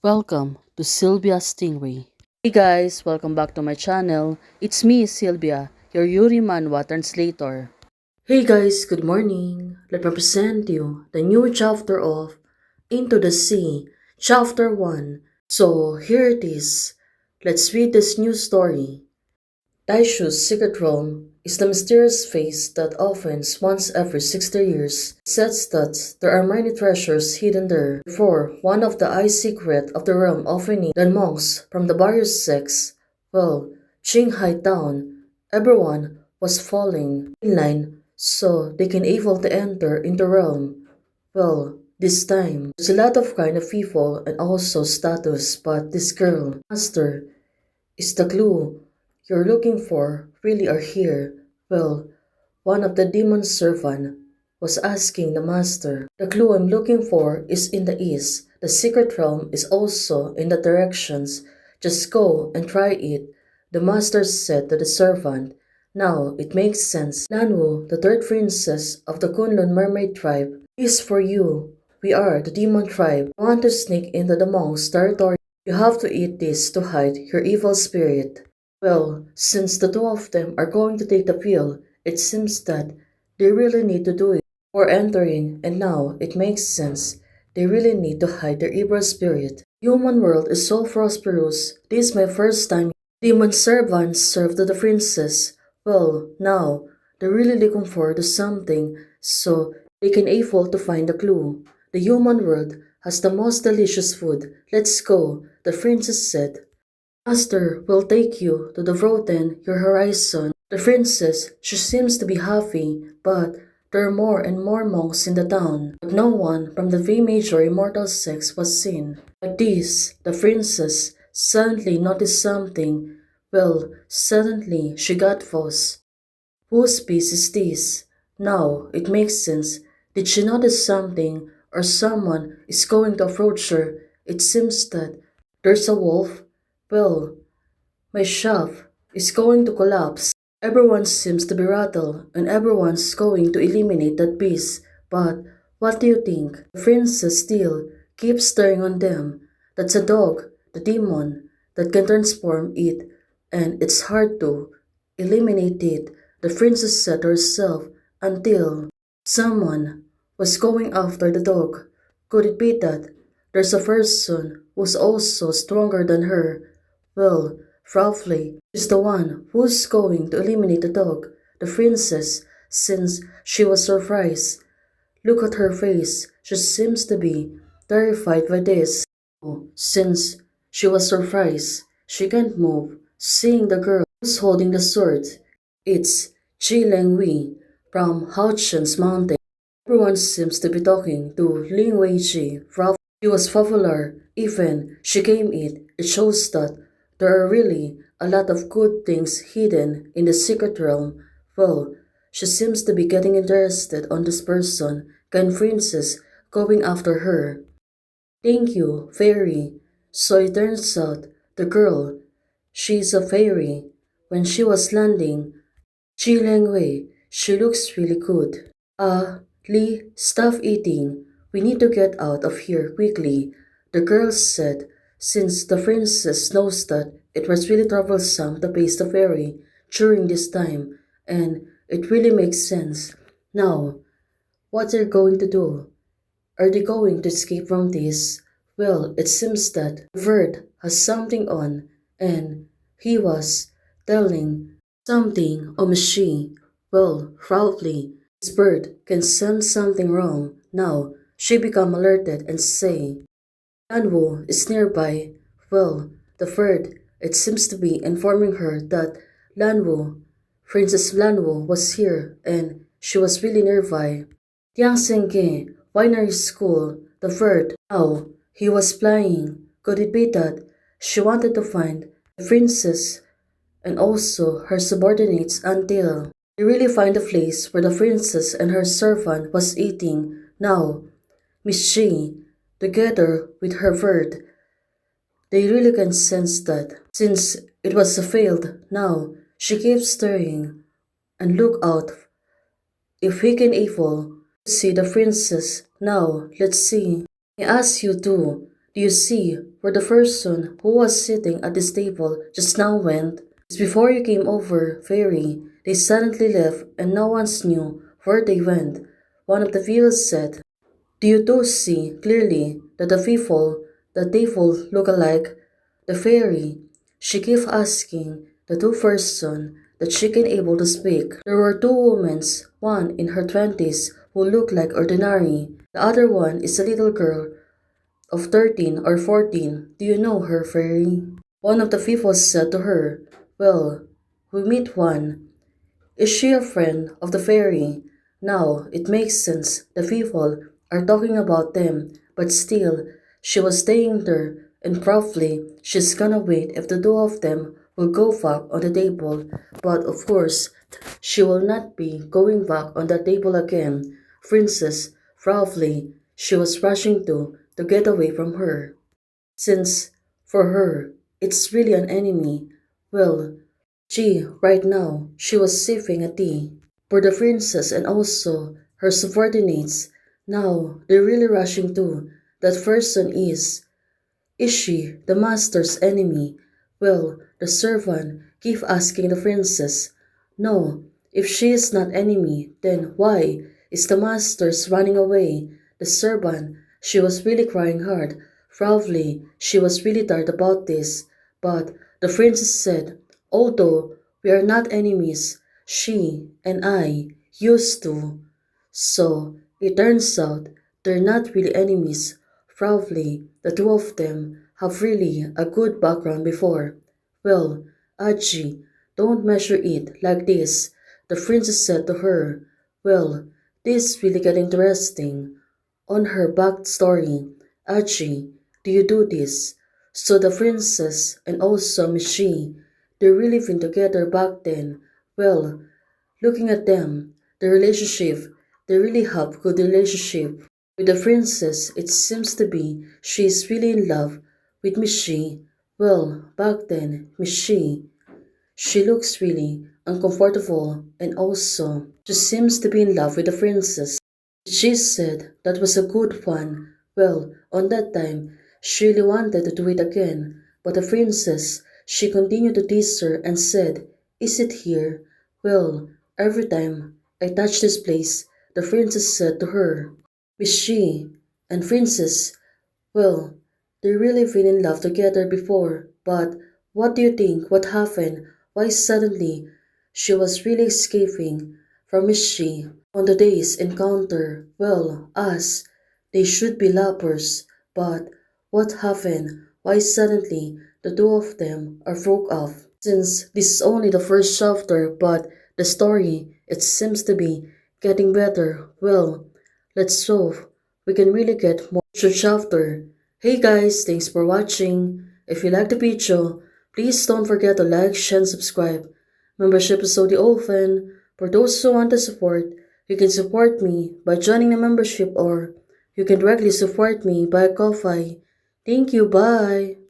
Welcome to Sylvia Stingray. Hey guys, welcome back to my channel. It's me, Sylvia, your Yuri Manhwa translator. Hey guys, good morning. Let me present you the new chapter of Into the Sea, Chapter 1. So here it is. Let's read this new story. Daishu's secret realm is the mysterious phase that opens once every 60 years. It says that there are many treasures hidden there. Therefore, one of the eye secret of the realm opening, the monks from the various sects, well, Qinghai town, everyone was falling in line so they can able to enter in the realm. Well, this time, there's a lot of kind of people and also status, but this girl, master, is the clue you're looking for really are here? Well, one of the demon servant was asking the master. The clue I'm looking for is in the east. The secret realm is also in the directions. Just go and try it. The master said to the servant. Now it makes sense. Lan Wu, the third princess of the Kunlun mermaid tribe, is for you. We are the demon tribe. Want to sneak into the monk's territory? You have to eat this to hide your evil spirit. Well, since the two of them are going to take the pill, it seems that they really need to do it before entering, and now it makes sense. They really need to hide their evil spirit. Human world is so prosperous. This is my first time. Demon servants serve to the princess. Well, now they're really looking for the something so they can able to find the clue. The human world has the most delicious food. Let's go, the princess said. Master will take you to the broaden your horizon. The princess, she seems to be happy, but there are more and more monks in the town. But no one from the three major immortal sects was seen. Like this, the princess suddenly noticed something. Well, suddenly she got false. Whose piece is this? Now it makes sense. Did she notice something or someone is going to approach her? It seems that there's a wolf. Well, my shop is going to collapse. Everyone seems to be rattled and everyone's going to eliminate that beast. But what do you think? The princess still keeps staring on them. That's a dog, the demon, that can transform it, and it's hard to eliminate it. The princess said to herself until someone was going after the dog. Could it be that there's a person who's also stronger than her? Well, roughly, she's the one who's going to eliminate the dog, the princess, since she was surprised. Look at her face, she seems to be terrified by this. Since she was surprised, she can't move, seeing the girl who's holding the sword. It's Ji Lengyue from Houchen's mountain. Everyone seems to be talking to Lengyue Ji. She was popular, even she came it. It shows that there are really a lot of good things hidden in the secret realm. Well, she seems to be getting interested on this person. Can princess going after her? Thank you, fairy. So it turns out the girl, she's a fairy. When she was landing, Ji Lengyue, she looks really good. Lee, stop eating. We need to get out of here quickly, the girl said, since the princess knows that it was really troublesome to face the fairy during this time, and it really makes sense. Now, what they're going to do? Are they going to escape from this? Well, it seems that Verd has something on, and he was telling something on she. Well, probably this bird can sense something wrong. Now she become alerted and say, Lan Wu is nearby. Well, the bird, it seems to be informing her that Lan Wu, Princess Lan Wu was here and she was really nearby. Tianxingge, Winery School, the bird. Now, he was flying. Could it be that she wanted to find the princess and also her subordinates until they really find the place where the princess and her servant was eating? Now, Miss Ji, together with her bird, they really can sense that. Since it was a failed, now she keeps stirring and look out if he can able see the princess. Now, let's see. I ask you too. Do you see where the person who was sitting at this table just now went? Just before you came over, Fairy, they suddenly left and no one knew where they went. One of the viewers said, do you two see clearly that the devil look alike? The fairy, she kept asking the two person that she can able to speak. There were two women, one in her twenties who looked like ordinary. The other one is a little girl of 13 or 14. Do you know her, fairy? One of the people said to her, well, we meet one. Is she a friend of the fairy? Now it makes sense. The people are talking about them, but still, she was staying there, and probably she's gonna wait if the two of them will go back on the table. But of course, she will not be going back on the table again. Princess, probably she was rushing to get away from her. Since, for her, it's really an enemy. Well, right now, she was sipping a tea. For the princess and also her subordinates, now they're really rushing to. That person is she the master's enemy? Well, the servant keep asking the princess. No, if she is not enemy, then why is the master's running away? The servant, she was really crying hard. Probably she was really tired about this. But the princess said, although we are not enemies, she and I used to. So it turns out they're not really enemies. Probably the two of them have really a good background before. Well, Aji, don't measure it like this, the princess said to her. Well, this really get interesting. On her backstory, Aji, do you do this? So the princess and also Mishi, they really been together back then. Well, looking at them, the relationship, they really have good relationship. With the princess, it seems to be she is really in love with Mishi. Well, back then, Mishi, she looks really uncomfortable and also she seems to be in love with the princess. She said that was a good one. Well, on that time, she really wanted to do it again, but the princess, she continued to tease her and said, is it here? Well, every time I touch this place, the princess said to her, is she and princess, well, they really been in love together before, but what do you think? What happened? Why suddenly she was really escaping from Mishi on the day's encounter? Well, us, they should be lovers, but what happened? Why suddenly the two of them are broke up? Since this is only the first chapter, but the story, it seems to be getting better. Well, let's hope we can really get more chapter. Hey guys, thanks for watching. If you like the video, please don't forget to like, share, and subscribe. Membership is only open for those who want to support. You can support me by joining the membership or you can directly support me by Ko-Fi. Thank you, bye.